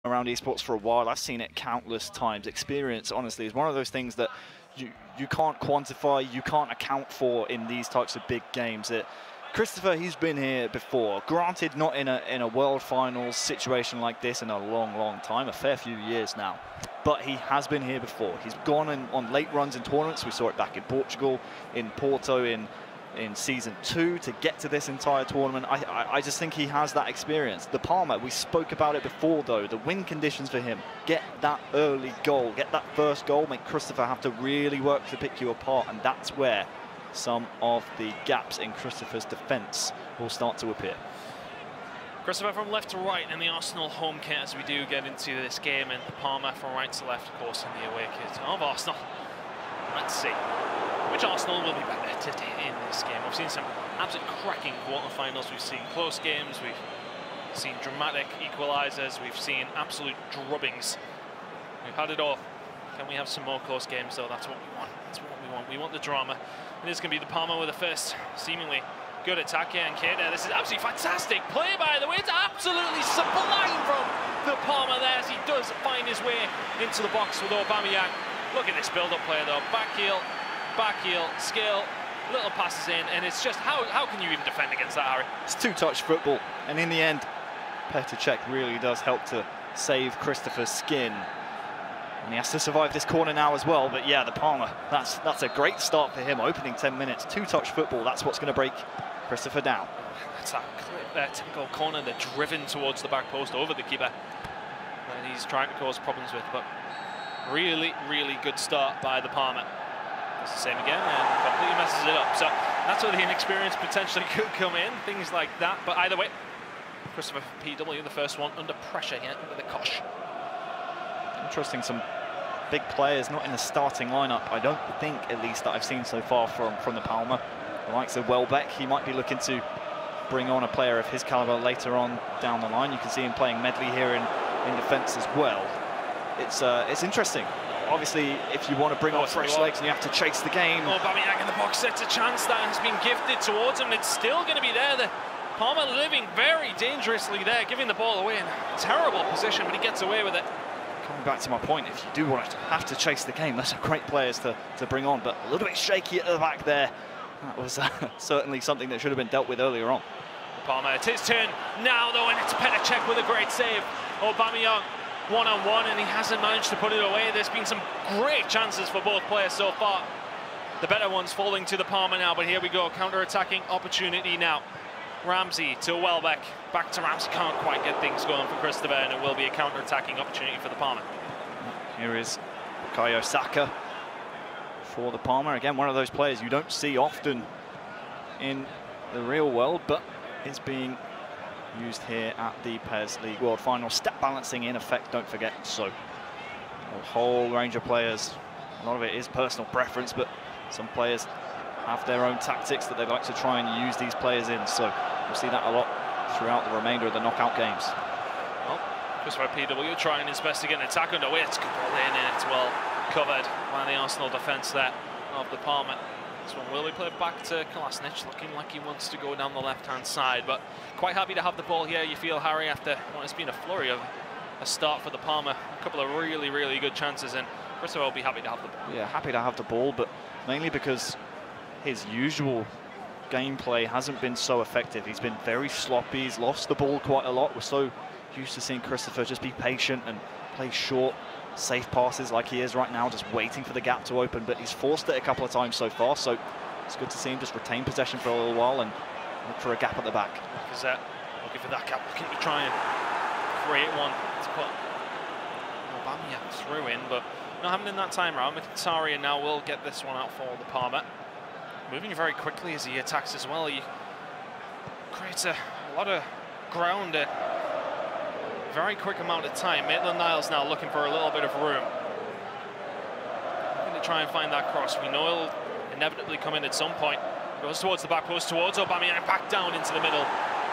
around esports for a while. I've seen it countless times. Experience, honestly, is one of those things that you can't quantify, you can't account for in these types of big games. Christopher, he's been here before. Granted, not in a World Finals situation like this in a long time, a fair few years now. But he has been here before. He's gone on late runs in tournaments. We saw it back in Portugal, in Porto, in Season 2 to get to this entire tournament. I just think he has that experience. The Palma, we spoke about it before though, the win conditions for him. Get that early goal, get that first goal, make Christopher have to really work to pick you apart, and that's where some of the gaps in Christopher's defence will start to appear. Christopher from left to right in the Arsenal home kit as we do get into this game, and Palma from right to left, of course, in the away kit of Arsenal. Let's see which Arsenal will be better today in this game. We've seen some absolute cracking quarterfinals, we've seen close games, we've seen dramatic equalisers, we've seen absolute drubbings. We've had it all. Can we have some more close games though? That's what we want. That's what we want. We want the drama. It is going to be the Palma with the first seemingly good attack here, and Keda, this is absolutely fantastic play by the way. It's absolutely sublime from the Palma there as he does find his way into the box with Aubameyang. Look at this build-up play though. Back heel, skill, little passes in, and it's just, how can you even defend against that, Harry? It's two-touch football, and in the end, Petr Cech really does help to save Christopher's skin. And he has to survive this corner now as well, but yeah, the Palma, that's a great start for him, opening 10 minutes. Two-touch football, that's what's going to break Christopher down. That's that clip there, typical corner, they're driven towards the back post over the keeper that he's trying to cause problems with, but really good start by the Palma. It's the same again and completely messes it up. So that's where the inexperience potentially could come in, things like that. But either way, Christopher PW, the first one under pressure here with a kosh. Interesting, some big players not in the starting lineup. I don't think, at least, that I've seen so far from the Palma. The likes of Welbeck, he might be looking to bring on a player of his caliber later on down the line. You can see him playing Medley here in defence as well. It's interesting. Obviously, if you want to bring on fresh legs and you have to chase the game. Aubameyang in the box sets a chance that has been gifted towards him. It's still going to be there. The Palma living very dangerously there, giving the ball away in a terrible position, but he gets away with it. Coming back to my point, if you do want to have to chase the game, that's a great players to bring on, but a little bit shaky at the back there. That was certainly something that should have been dealt with earlier on. Palma, it's his turn now though, and it's Petr Cech with a great save. Aubameyang one-on-one, and he hasn't managed to put it away. There's been some great chances for both players so far. The better ones falling to the Palma now, but here we go, counter-attacking opportunity now. Ramsey to Welbeck, back to Ramsey, can't quite get things going for Christopher, and it will be a counter-attacking opportunity for the Palma. Here is Bukayo Saka for the Palma. Again, one of those players you don't see often in the real world, but is being used here at the PES League World Final. Stat balancing in effect, don't forget. So a whole range of players. A lot of it is personal preference, but some players have their own tactics that they like to try and use these players in. So we'll see that a lot throughout the remainder of the knockout games. Well, Christopher PW trying his best to get an attack underway. It's good ball in, and it's well covered by the Arsenal defence there of the Palma. This one will be played back to Kolasinac, looking like he wants to go down the left-hand side, but quite happy to have the ball here, you feel, Harry, after what has been a flurry of a start for the Palma. A couple of really good chances, and Christopher will be happy to have the ball. Yeah, happy to have the ball, but mainly because his usual gameplay hasn't been so effective. He's been very sloppy, he's lost the ball quite a lot. We're so used to seeing Christopher just be patient and play short, safe passes like he is right now, just waiting for the gap to open, but he's forced it a couple of times so far, so it's good to see him just retain possession for a little while and look for a gap at the back. Looking for that gap, looking to try and create one to put Aubameyang through in, but not having in that time round. Mkhitaryan now will get this one out for the Palma. Moving very quickly as he attacks as well. He creates a lot of ground at a very quick amount of time. Maitland-Niles now looking for a little bit of room. Looking to try and find that cross. We know he'll inevitably come in at some point. Goes towards the back post, towards Aubameyang, back down into the middle.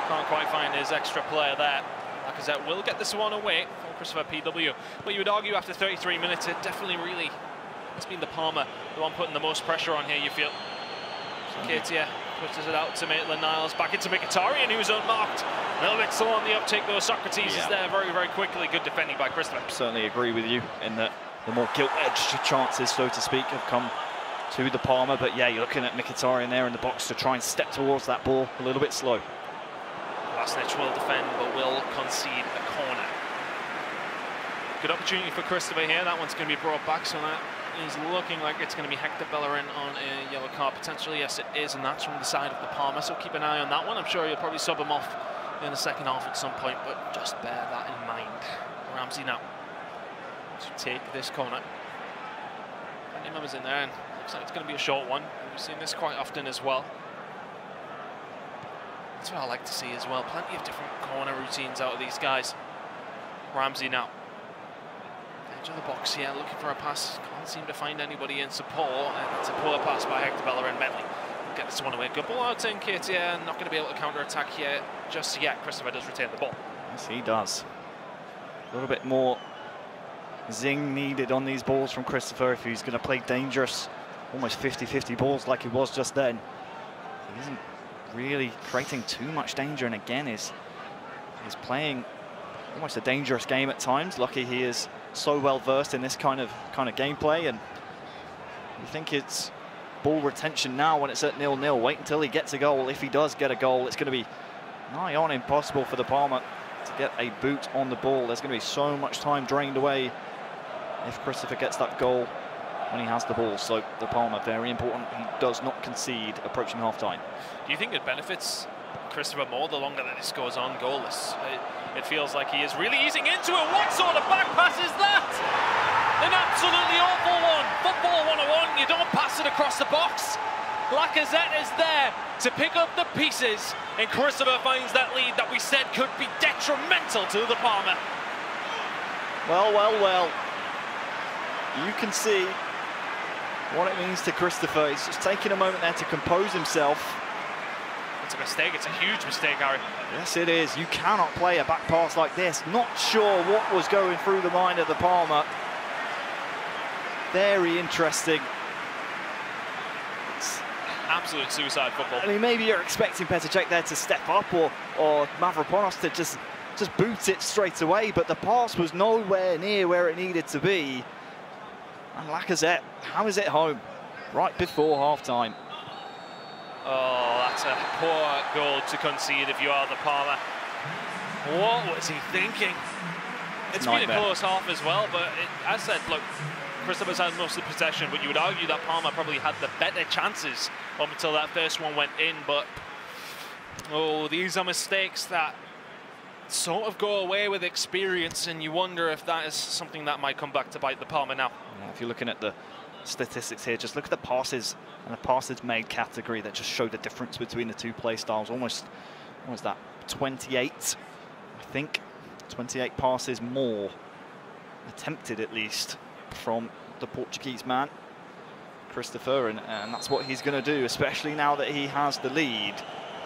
Can't quite find his extra player there. LuKerZeven will get this one away from Christopher PW. But you would argue after 33 minutes, it definitely really, it's been the Palma, the one putting the most pressure on here, you feel. Ketia Pushes it out to Maitland-Niles, back into Mkhitaryan, who's unmarked. A little bit slow on the uptake though. Socrates is there very, very quickly. Good defending by Christopher. Certainly agree with you in that the more gilt-edged chances, so to speak, have come to the Palma. But yeah, you're looking at Mkhitaryan there in the box to try and step towards that ball a little bit slow. Lasnic will defend, but will concede a corner. Good opportunity for Christopher here. That one's going to be brought back, so that is looking like it's going to be Hector Bellerin on a yellow card potentially. Yes, it is, and that's from the side of the Palma, so keep an eye on that one. I'm sure you'll probably sub him off in the second half at some point, but just bear that in mind. Ramsey now to take this corner. Plenty of members in there, and looks like it's going to be a short one. We've seen this quite often as well. That's what I like to see as well. Plenty of different corner routines out of these guys. Ramsey now. Edge of the box here, looking for a pass. Can't seem to find anybody in support. And it's a poor pass by Hector Bellerin. Bentley will get this one away. Good ball out in Kit here. Not going to be able to counter-attack here just yet. Christopher does retain the ball. Yes, he does. A little bit more zing needed on these balls from Christopher if he's going to play dangerous, almost 50-50 balls like he was just then. He isn't really creating too much danger, and again he's playing almost a dangerous game at times. Lucky he is so well versed in this kind of gameplay, and you think it's ball retention now when it's at 0-0. Wait until he gets a goal. If he does get a goal, it's going to be nigh on impossible for the Palma to get a boot on the ball. There's going to be so much time drained away if Christopher gets that goal when he has the ball. So the Palma, very important. He does not concede approaching half-time. Do you think it benefits Christopher more the longer that this goes on goalless? It feels like he is really easing into it. What sort of back pass is that? An absolutely awful one. Football 101, you don't pass it across the box. LuKerZeven is there to pick up the pieces, and Christopher finds that lead that we said could be detrimental to the Palma. Well, well, well. You can see what it means to Christopher. He's just taking a moment there to compose himself. It's a mistake. It's a huge mistake, Harry. Yes, it is. You cannot play a back pass like this. Not sure what was going through the mind of the Palma. Very interesting. It's absolute suicide football. I mean, maybe you're expecting Petr there to step up, or Mavropanos to just boot it straight away, but the pass was nowhere near where it needed to be. And LuKerZeven hammers it home right before half-time. Oh, that's a poor goal to concede if you are the Palma. What was he thinking? It's been a close half as well, but as I said, look, Christopher's had most of the possession, but you would argue that Palma probably had the better chances up until that first one went in. But, oh, these are mistakes that sort of go away with experience, and you wonder if that is something that might come back to bite the Palma now. Yeah, if you're looking at the statistics here, just look at the passes and the passes made category that just show the difference between the two play styles. Almost, what was that, 28, I think, 28 passes more, attempted at least, from the Portuguese man, Christopher, and that's what he's going to do, especially now that he has the lead.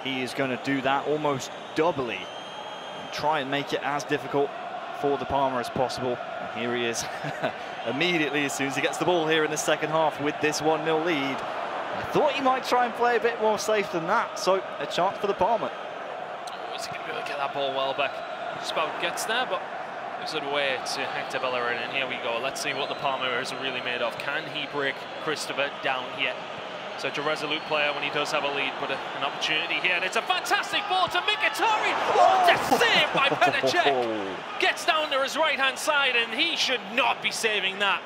He is going to do that almost doubly and try and make it as difficult for the Palma as possible. And here he is immediately as soon as he gets the ball here in the second half with this 1-0 lead. I thought he might try and play a bit more safe than that, so a chance for the Palma. Oh, he's going to be able to get that ball well back. Just about gets there, but gives it away to Hector Bellerin, and here we go. Let's see what the Palma is really made of. Can he break Christopher down here? Such a resolute player when he does have a lead, but an opportunity here, and it's a fantastic ball to Mkhitaryan. What a save by Petr. Gets down to his right-hand side, and he should not be saving that.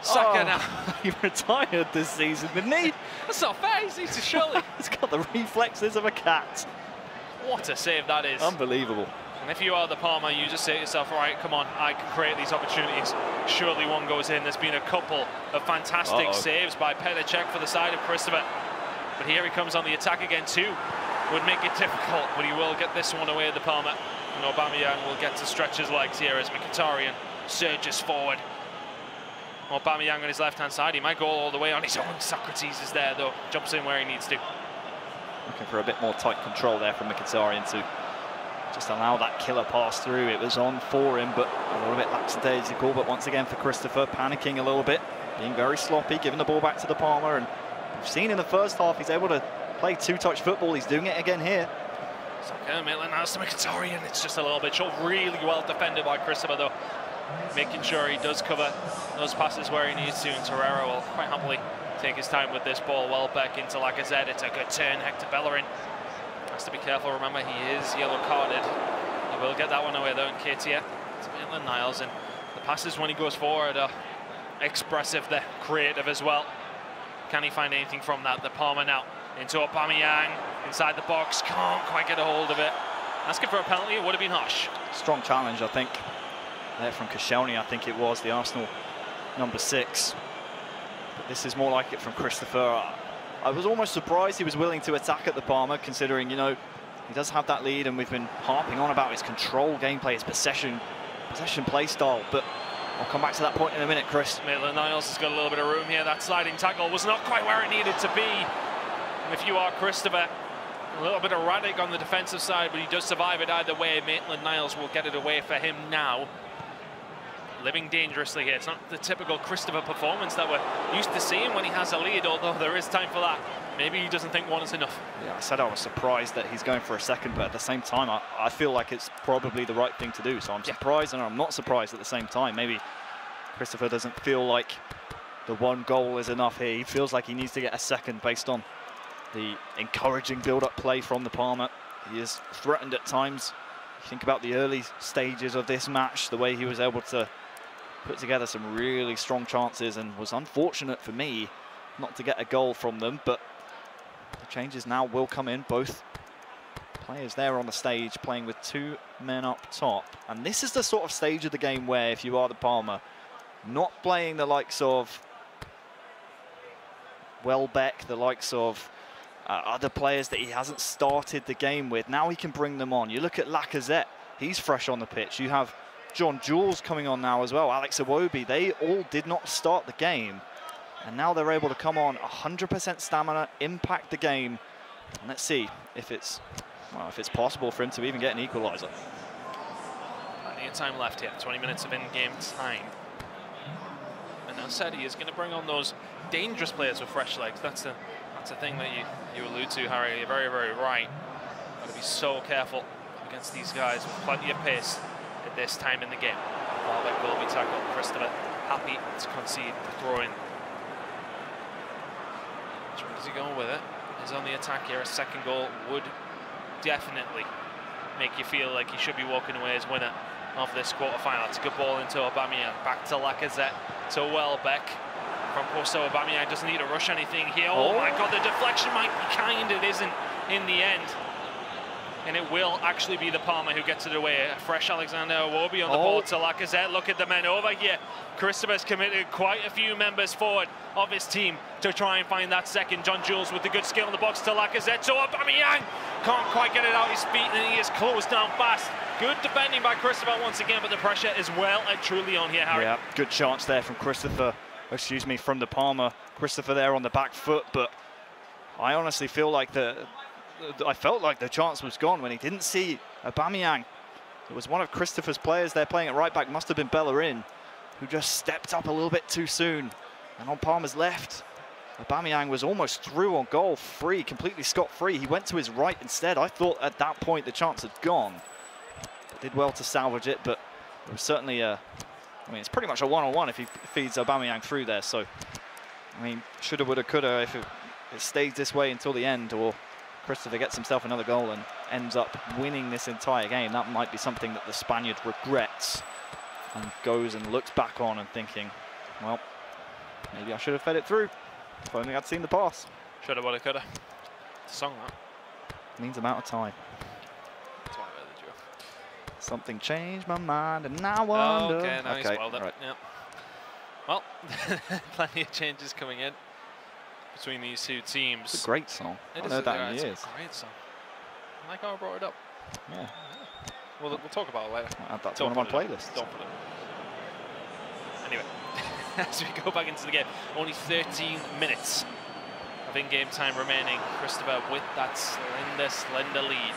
Saka now. He retired this season, didn't he? That's not fair. He needs to surely. He's got the reflexes of a cat. What a save that is. Unbelievable. And if you are the Palma, you just say to yourself, all right, come on, I can create these opportunities. Surely one goes in. There's been a couple of fantastic saves by Petr for the side of Christopher. But here he comes on the attack again too. Would make it difficult, but he will get this one away at the Palma. And Aubameyang will get to stretch his legs here as Mkhitaryan surges forward. Aubameyang on his left-hand side. He might go all the way on his own. Socrates is there, though. Jumps in where he needs to. Looking for a bit more tight control there from Mkhitaryan to just allow that killer pass through. It was on for him, but a little bit lackadaisical. But once again for Christopher, panicking a little bit, being very sloppy, giving the ball back to the Palma, and We've seen in the first half he's able to play two-touch football. He's doing it again here. It's okay, Maitland-Niles to Mkhitaryan. It's just a little bit short. Really well defended by Christopher, though. Making sure he does cover those passes where he needs to, and Torreira will quite happily take his time with this ball. Welbeck into Lacazette. It's a good turn. Hector Bellerin has to be careful. Remember, he is yellow carded. He will get that one away, though, in Ketia. It's Maitland-Niles, and the passes when he goes forward are expressive. They're creative as well. Can he find anything from that? The Palma now into Aubameyang inside the box. Can't quite get a hold of it. Asking for a penalty. It would have been harsh. Strong challenge, I think. There from Koscielny, I think it was, the Arsenal number 6. But this is more like it from Christopher. I was almost surprised he was willing to attack at the Palma, considering, you know, he does have that lead, and we've been harping on about his control gameplay, his possession play style. But I'll come back to that point in a minute, Chris. Maitland-Niles has got a little bit of room here. That sliding tackle was not quite where it needed to be. And if you are Christopher, a little bit erratic on the defensive side, but he does survive it either way. Maitland-Niles will get it away for him now. Living dangerously here. It's not the typical Christopher performance that we're used to seeing when he has a lead, although there is time for that. Maybe he doesn't think one is enough. Yeah, I said I was surprised that he's going for a second, but at the same time, I feel like it's probably the right thing to do. So I'm surprised and I'm not surprised at the same time. Maybe Christopher doesn't feel like the one goal is enough here. He feels like he needs to get a second based on the encouraging build-up play from the Palma. He is threatened at times. You think about the early stages of this match, the way he was able to put together some really strong chances, and was unfortunate for me not to get a goal from them, but the changes now will come in. Both players there on the stage playing with 2 men up top. And this is the sort of stage of the game where, if you are the Palma, not playing the likes of Welbeck, the likes of other players that he hasn't started the game with, now he can bring them on. You look at Lacazette, he's fresh on the pitch. You have John Jules coming on now as well, Alex Iwobi. They all did not start the game, and now they're able to come on 100% stamina, impact the game. And let's see if it's possible for him to even get an equaliser. Plenty of time left here, 20 minutes of in-game time. And as said, he is going to bring on those dangerous players with fresh legs. That's the thing that you allude to, Harry. You're very, very right. Got to be so careful against these guys with plenty of pace at this time in the game. Welbeck will be tackled. Christopher happy to concede the throw-in. Which way is he going with it? He's on the attack here. A second goal would definitely make you feel like he should be walking away as winner of this quarter-final. It's a good ball into Aubameyang. Back to Lacazette, to Welbeck. From Posto, Aubameyang doesn't need to rush anything here. Oh my God, the deflection might be kind. It isn't in the end. And it will actually be the Palma who gets it away. A fresh Alexander Iwobi on the ball to Lacazette. Look at the men over here. Christopher's committed quite a few members forward of his team to try and find that second. John Jules with the good skill in the box to Lacazette. So Aubameyang can't quite get it out his feet, and he is closed down fast. Good defending by Christopher once again, but the pressure is well and truly on here, Harry. Yeah, good chance there from Christopher. Excuse me, from the Palma. Christopher there on the back foot, but I honestly feel like I felt like the chance was gone when he didn't see Aubameyang. It was one of Christopher's players there playing at right back, must have been Bellerin, who just stepped up a little bit too soon. And on Palma's left, Aubameyang was almost through on goal, free, completely scot-free. He went to his right instead. I thought at that point the chance had gone. Did well to salvage it, but it was certainly I mean, it's pretty much a one-on-one if he feeds Aubameyang through there. So, I mean, shoulda, woulda, coulda if it stays this way until the end, or Christopher gets himself another goal and ends up winning this entire game. That might be something that the Spaniard regrets and goes and looks back on and thinking, well, maybe I should have fed it through. If only I'd seen the pass. Shoulda, woulda, coulda. Song that. Means I'm out of time. That's why I read the drill. Something changed my mind and now I wonder. Okay, now he's spoiled it. Right. Yeah. Well, plenty of changes coming in between these two teams. It's a great song. It I've heard that in years. It's a great song. I like how I brought it up. Yeah. We'll talk about it later. I'll add that to one of my playlists. Don't put it. Anyway, as we go back into the game, only 13 minutes of in-game time remaining. Christopher with that slender lead.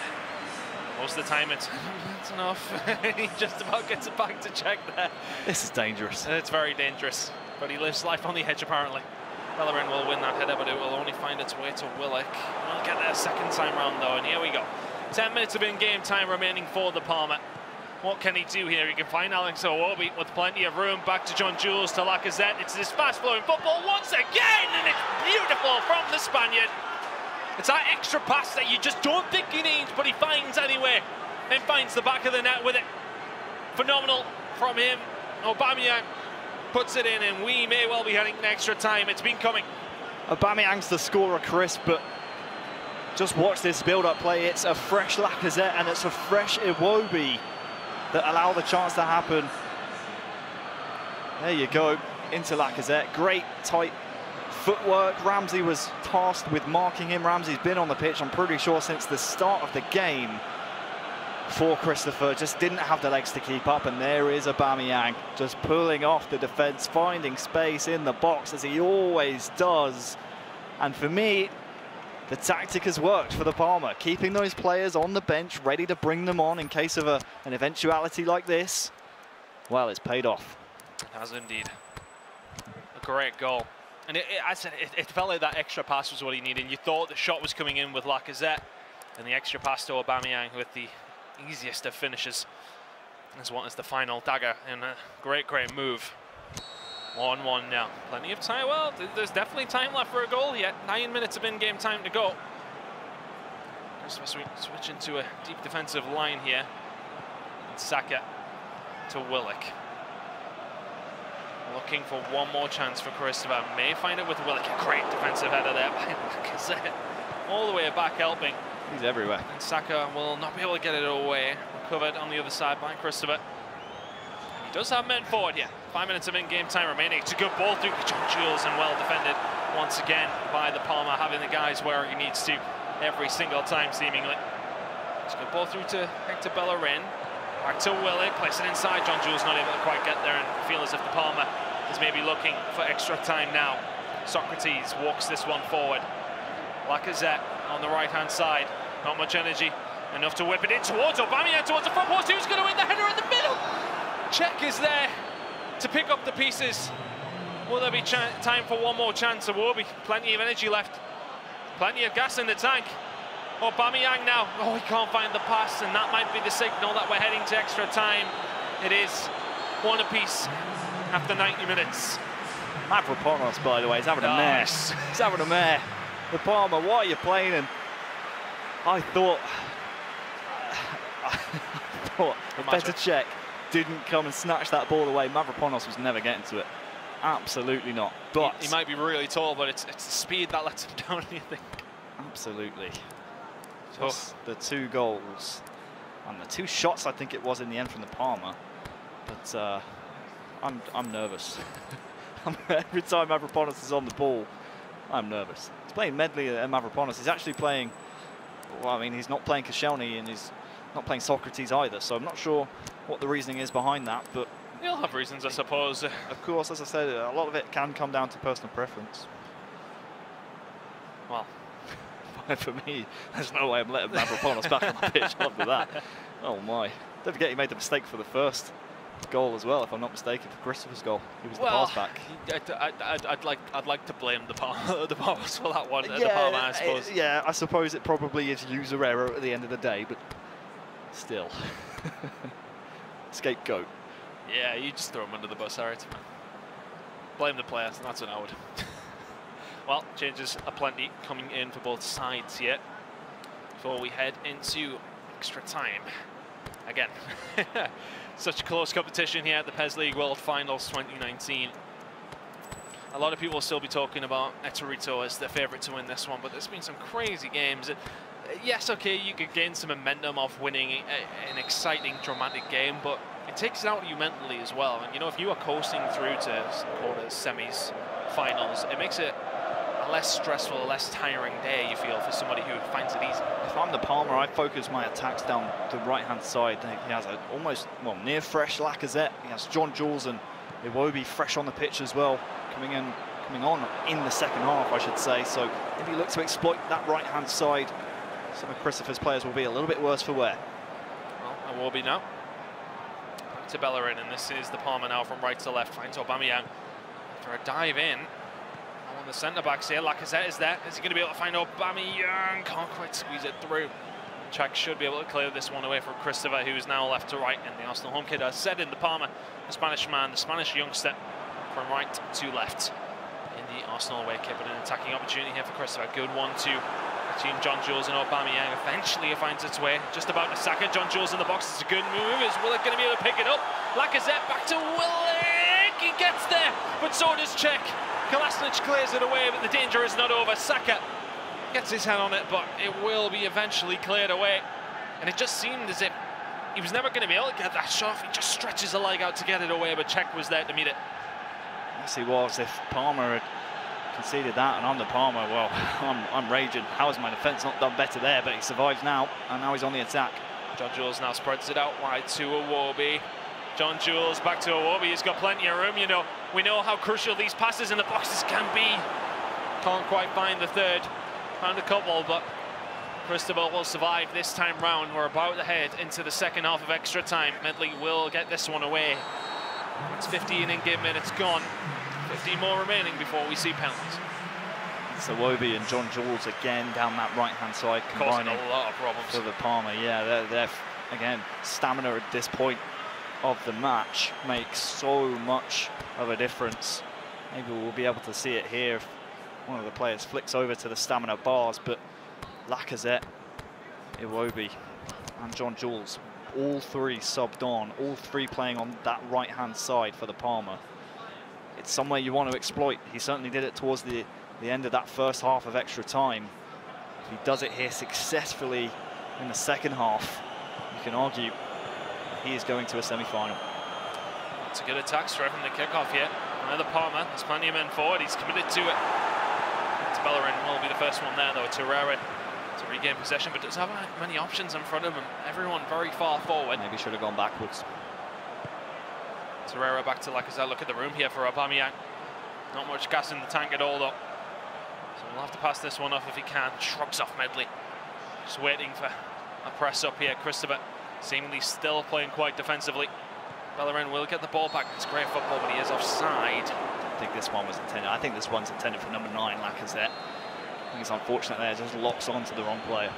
Most of the time it's enough. He just about gets it back to check there. This is dangerous. It's very dangerous, but he lives life on the edge apparently. Bellerin will win that header, but it will only find its way to Willock. We'll get there second time round though, and here we go. 10 minutes of in-game time remaining for the Palma. What can he do here? He can find Alex Iwobi with plenty of room. Back to John Jules, to Lacazette. It's this fast-flowing football once again, and it's beautiful from the Spaniard. It's that extra pass that you just don't think he needs, but he finds anyway, and finds the back of the net with it. Phenomenal from him. Aubameyang puts it in, and we may well be heading an extra time. It's been coming. Aubameyang's the scorer, Chris, but just watch this build-up play. It's a fresh Lacazette and it's a fresh Iwobi that allow the chance to happen. There you go, into Lacazette. Great tight footwork. Ramsey was tasked with marking him. Ramsey's been on the pitch, I'm pretty sure, since the start of the game for Christopher. Just didn't have the legs to keep up, and there is Aubameyang just pulling off the defence, finding space in the box as he always does. And for me, the tactic has worked for the Palma, keeping those players on the bench, ready to bring them on in case of an eventuality like this. Well, it's paid off. It has indeed. A great goal. And it felt like that extra pass was what he needed. You thought the shot was coming in with Lacazette, and the extra pass to Aubameyang with the easiest of finishes. This one is the final dagger, and a great move. 1-1 now. Plenty of time. Well, there's definitely time left for a goal yet. 9 minutes of in-game time to go. Switch into a deep defensive line here. And Saka to Willock. Looking for one more chance for Christopher. May find it with Willock. A great defensive header there by Lacazette. All the way back helping. He's everywhere. And Saka will not be able to get it away. Recovered on the other side by Christopher. He does have men forward here. 5 minutes of in-game time remaining. It's a good ball through John Jules, and well defended once again by the Palma, having the guys where he needs to every single time, seemingly. It's a good ball through to Hector Bellerin. Back to Willock, place it inside. John Jules not able to quite get there, and feel as if the Palma is maybe looking for extra time now. Socrates walks this one forward. Lacazette on the right-hand side. Not much energy. Enough to whip it in towards Aubameyang, towards the front post. Who's going to win the header in the middle? Check is there to pick up the pieces. Will there be time for one more chance? There will be plenty of energy left. Plenty of gas in the tank. Aubameyang now. Oh, he can't find the pass, and that might be the signal that we're heading to extra time. It is one apiece after 90 minutes. Mavropanos, by the way, is having a mess. He's having a mare. The Palma, what are you playing? And I thought better check didn't come and snatch that ball away. Mavropanos was never getting to it. Absolutely not. But he might be really tall, but it's the speed that lets him down, I think. Absolutely. Just the 2 goals and the 2 shots, I think it was in the end from the Palma. But I'm nervous. Every time Mavropanos is on the ball, I'm nervous. He's playing Medley and Mavropanos. He's actually playing. Well, I mean, he's not playing Koscielny, and he's not playing Socrates either, so I'm not sure what the reasoning is behind that, but he'll have reasons, I suppose. Of course, as I said, a lot of it can come down to personal preference. Well, for me, there's no way I'm letting Mavropanos back on the pitch after that. Oh my. Don't forget he made the mistake for the first goal as well, if I'm not mistaken, for Christopher's goal. He was the pass back. I'd like to blame the Palmas for that one. Yeah, the Palma, I suppose. Yeah, I suppose it probably is user error at the end of the day, but still. Scapegoat. Yeah, you just throw him under the bus, alright. Blame the players, that's what I would. Well, changes aplenty coming in for both sides here before we head into extra time. Again, such a close competition here at the PES League World Finals 2019. A lot of people will still be talking about Etorito as their favourite to win this one, but there's been some crazy games. Yes, okay, you could gain some momentum off winning an exciting, dramatic game, but it takes it out of you mentally as well. And you know, if you are coasting through to quarters, semis, finals, it makes it a less stressful, a less tiring day, you feel, for somebody who finds it easy. If I'm the Palmer, I focus my attacks down the right-hand side. He has a almost, well, near fresh Lacazette. He has John Jules and Iwobi fresh on the pitch as well, coming on in the second half, I should say. So if you look to exploit that right-hand side, some of Christopher's players will be a little bit worse for wear. Well, Iwobi now. Back to Bellerin, and this is the Palmer now from right to left. Finds Aubameyang after a dive in. on the centre-backs here. LuKerZeven is there. Is he going to be able to find Aubameyang? Can't quite squeeze it through. Czech should be able to clear this one away from Christopher, who's now left to right in the Arsenal home kit. As said in the Palma, the Spanish man, the Spanish youngster, from right to left in the Arsenal away kit. But an attacking opportunity here for Christopher. Good 1-2 between John Jules and Aubameyang. Eventually it finds its way just about to Saka. John Jules in the box. It's a good move. Is Willock going to be able to pick it up? LuKerZeven back to Willock. He gets there, but so does Czech. Kolasinac clears it away, but the danger is not over. Saka gets his hand on it, but it will be eventually cleared away. And it just seemed as if he was never going to be able to get that shot. He just stretches the leg out to get it away, but Czech was there to meet it. Yes, he was. If Palma had conceded that and I'm the Palma, well, I'm raging. How has my defence not done better there? But he survives now, and now he's on the attack. John Jules now spreads it out wide to Iwobi. John Jules back to Iwobi. He's got plenty of room, you know. We know how crucial these passes in the boxes can be. Can't quite find the third. Found a couple, but Christopher will survive this time round. We're about to head into the second half of extra time. Medley will get this one away. It's 15 in-game minutes gone. 15 more remaining before we see penalties. So Iwobi and John Jules again down that right-hand side, combining a lot of problems for the Palma. Yeah, they're again, stamina at this point of the match makes so much of a difference. Maybe we'll be able to see it here if one of the players flicks over to the stamina bars, but LuKerZeven, Iwobi and John Jules, all three subbed on, all three playing on that right-hand side for the Palma. It's somewhere you want to exploit. He certainly did it towards the end of that first half of extra time. If he does it here successfully in the second half, you can argue he is going to a semi-final. It's a good attack straight from the kickoff here. Another Palma, there's plenty of men forward, he's committed to it. Bellerin will be the first one there though, Torreira to regain possession, but doesn't have many options in front of him. Everyone very far forward. Maybe should have gone backwards. Torreira back to LuKerZeven. Look at the room here for Aubameyang. Not much gas in the tank at all though. So we'll have to pass this one off if he can. Shrugs off Medley. Just waiting for a press up here. Christopher seemingly still playing quite defensively. Bellerin will get the ball back. It's great football, but he is offside. I don't think this one was intended. I think this one's intended for number 9, LuKerZeven. I think it's unfortunate there, just locks onto the wrong player.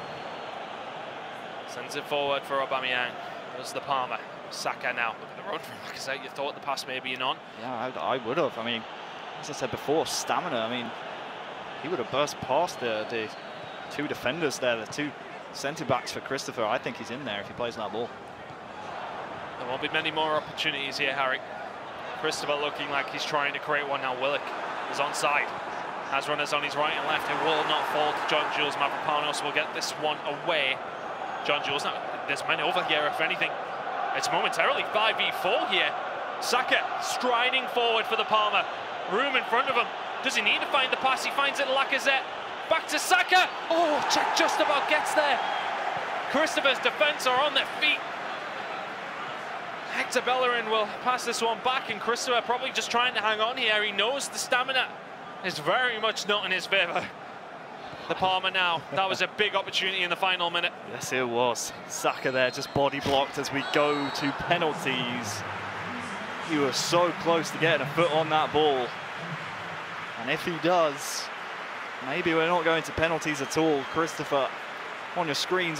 Sends it forward for Aubameyang. There's the Palma. Saka now. Look at the run from LuKerZeven. You thought the pass may be on. Yeah, I would have. I mean, as I said before, stamina. I mean, he would have burst past the two defenders there, the two centre-backs for Christopher. I think he's in there if he plays that ball. There won't be many more opportunities here, Harry. Christopher looking like he's trying to create one now. Willock is onside. Has runners on his right and left. It will not fall to John Jules. Mavropanos will get this one away. John Jules, now there's men over here if anything. It's momentarily 5v4 here. Saka striding forward for the Palma. Room in front of him. Does he need to find the pass? He finds it, LuKerZeven. Back to Saka. Oh, Czech just about gets there. Christopher's defence are on their feet. Hector Bellerin will pass this one back, and Christopher probably just trying to hang on here. He knows the stamina is very much not in his favour. The Palma now. That was a big opportunity in the final minute. Yes, it was. Saka there just body blocked as we go to penalties. He was so close to getting a foot on that ball. And if he does, maybe we're not going to penalties at all. Christopher on your screens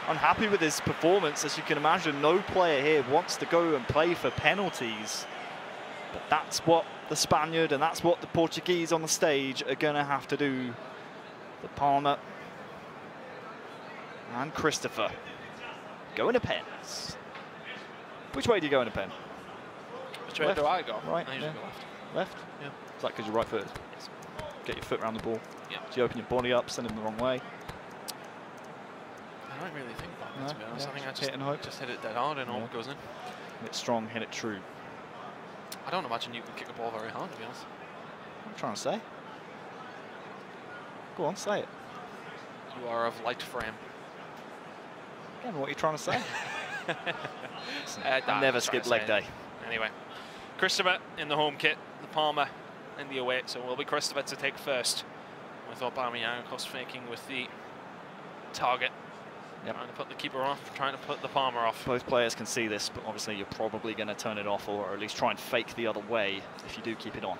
unhappy with his performance. As you can imagine, no player here wants to go and play for penalties. But that's what the Spaniard and that's what the Portuguese on the stage are going to have to do. The Palma and Christopher going to pens. Which way do you go in a pen? Which way do I go? Right. I usually Yeah. go left. Left? Yeah. Is that because you're right footed? Yes. Get your foot around the ball. Yeah. Do you open your body up, send him the wrong way? I don't really think about it, to be honest. Yeah, I think I hit and hope. just hit it dead hard and all goes in. Hit it strong, hit it true. I don't imagine you can kick a ball very hard, to be honest. What am I trying to say? Go on, say it. You are of light frame. Again, what are you trying to say? I never skip leg day. Anyway, Christopher in the home kit, the Palma in the away, so it will be Christopher to take first. With Aubameyang, of course, faking with the target. Yep. Trying to put the keeper off, trying to put the Palma off. Both players can see this, but obviously you're probably going to turn it off or at least try and fake the other way if you do keep it on.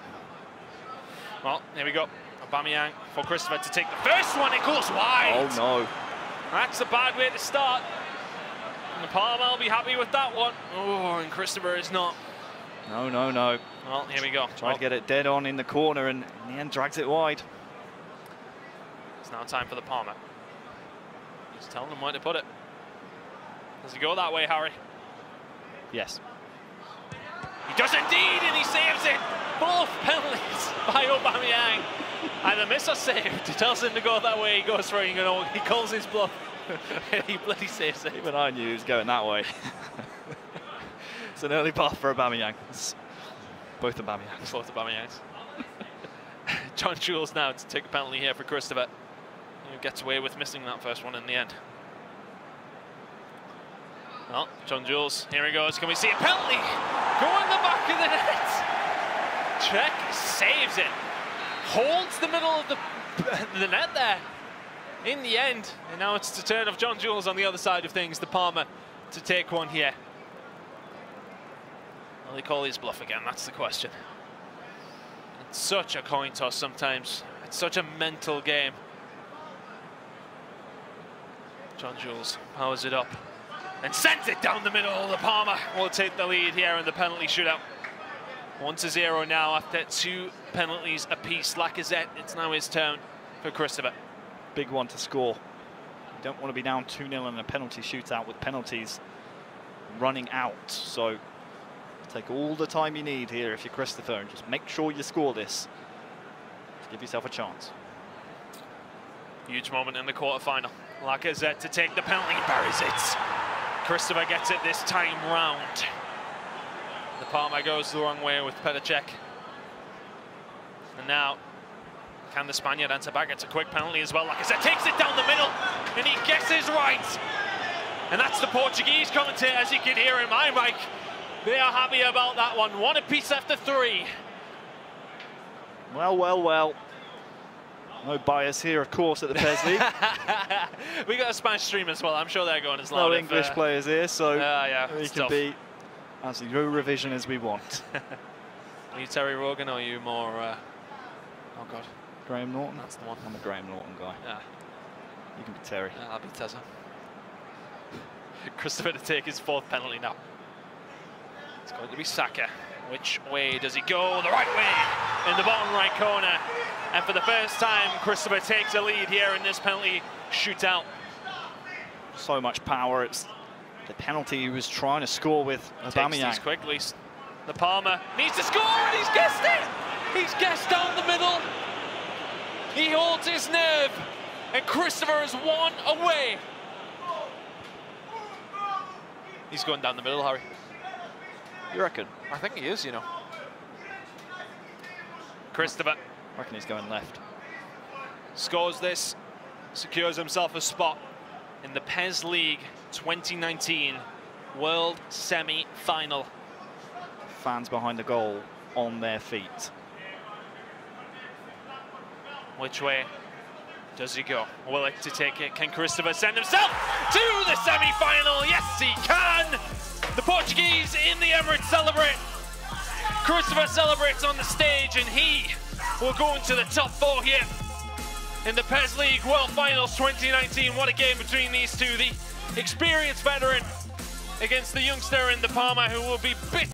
Well, here we go. Aubameyang for Christopher to take the first one. It goes wide. Oh no. That's a bad way to start. And the Palma will be happy with that one. Oh, and Christopher is not. No, no, no. Well, here we go. Tried to get it dead on in the corner and in the end drags it wide. It's now time for the Palma. Just telling them where to put it. Does he go that way, Harry? Yes. He does indeed, and he saves it. Both penalties by Aubameyang. And the miss are saved. He tells him to go that way. He goes for it. He calls his bluff. He bloody saves it. Even I knew he was going that way. It's an early path for Aubameyang. It's both Aubameyangs. Both Aubameyangs. John Jules now to take a penalty here for Christopher. He gets away with missing that first one in the end. Well, John Jules, here he goes. Can we see a penalty? Go in the back of the net. Check saves it. Holds the middle of the net there. In the end, and now it's the turn of John Jules on the other side of things, the Palma, to take one here. Will he call his bluff again? That's the question. It's such a coin toss sometimes. It's such a mental game. John Jules powers it up and sends it down the middle. The Palma will take the lead here in the penalty shootout. 1-0 now after 2 penalties apiece. LuKerZeven, it's now his turn for Christopher. Big one to score. You don't want to be down 2-0 in a penalty shootout with penalties running out. So take all the time you need here if you're Christopher and just make sure you score this to give yourself a chance. Huge moment in the quarterfinal. LuKerZeven to take the penalty, buries it. Christopher gets it this time round. The Palma goes the wrong way with Petacek. And now, can the Spaniard answer back? It's a quick penalty as well. LuKerZeven takes it down the middle, and he guesses right. And that's the Portuguese commentator, as you can hear in my mic. They are happy about that one. 1 apiece after 3. Well, well, well. No bias here, of course, at the PES League. We got a Spanish stream as well. I'm sure they're going as loud. No English players here, so yeah, we can be as Eurovision as we want. Are you Terry Rogan or are you more, oh God. Graham Norton? That's the one. I'm a Graham Norton guy. Yeah. You can be Terry. Yeah, I'll be Tezza. Christopher to take his 4th penalty now. It's going to be Saka. Which way does he go? The right way, in the bottom right corner. And for the first time, Christopher takes a lead here in this penalty shootout. So much power. It's the penalty he was trying to score with Aubameyang. Takes these quickly. The Palma needs to score, and he's guessed it! He's guessed down the middle. He holds his nerve, and Christopher is 1 away. He's going down the middle, Harry. You reckon? I think he is, you know. Christopher. I reckon he's going left. Scores this, secures himself a spot in the PES League 2019 World Semi-Final. Fans behind the goal on their feet. Which way does he go? Willing to take it. Can Christopher send himself to the semi-final? Yes, he can! The Portuguese in the Emirates celebrate. Christopher celebrates on the stage, and he will go into the top 4 here in the PES League World Finals 2019. What a game between these two. The experienced veteran against the youngster in the Palma, who will be bit